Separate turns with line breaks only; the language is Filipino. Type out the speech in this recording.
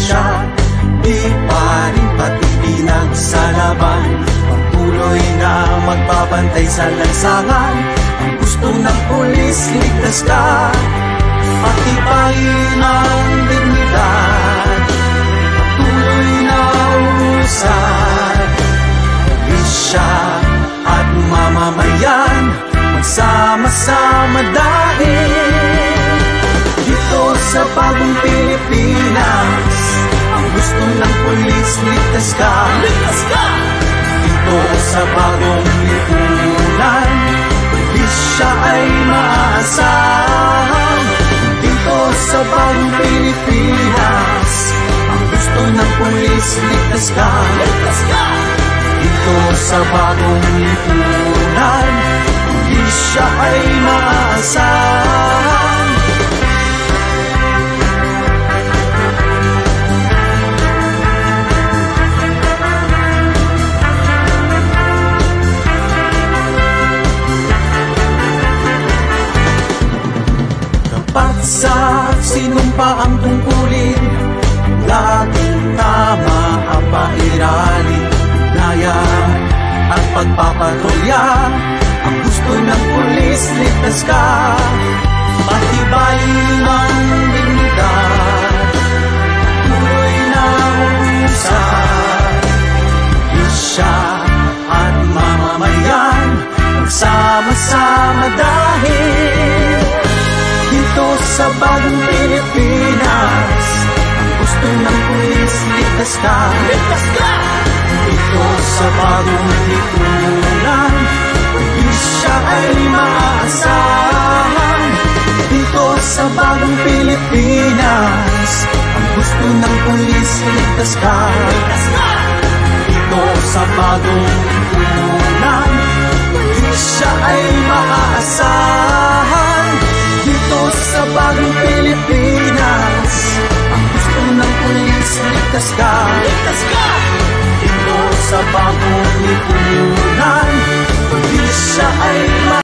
hustisya, di pa rin patitinag sa laban. Patuloy na magbabantay sa lansangan. Ang gusto ng pulis, ligtas ka, patibayin ang dignidad. Patuloy na usad, pulisya at mamamayan, magsama-sama dahil dito sa bagong Pilipinas, ang gusto ng pulis, ligtas ka, ligtas ka. Dito sa bagong lipunan, pulisya ay maasahan. Dito sa bagong Pilipinas, ang gusto ng pulis, ligtas ka, ligtas ka. Dito sa bagong lipunan, pulisya ay maasahan. Kapag sa sinumpa ang tungkulin, laging tama ang pairali, daya at pagpapatrolya. Ang gusto ng pulis, ligtas ka, patibayin ang dignidad. Tuloy na usad, pulisya at mamamayan, magsama-sama dahil dito sa bagong Pilipinas, ang gusto ng pulis, ligtas ka, ligtas ka. Dito sa bagong lipunan, pulisya ay maasahan. Dito sa bagong Pilipinas, ang gusto ng pulis, ligtas ka, ligtas ka. Dito sa bagong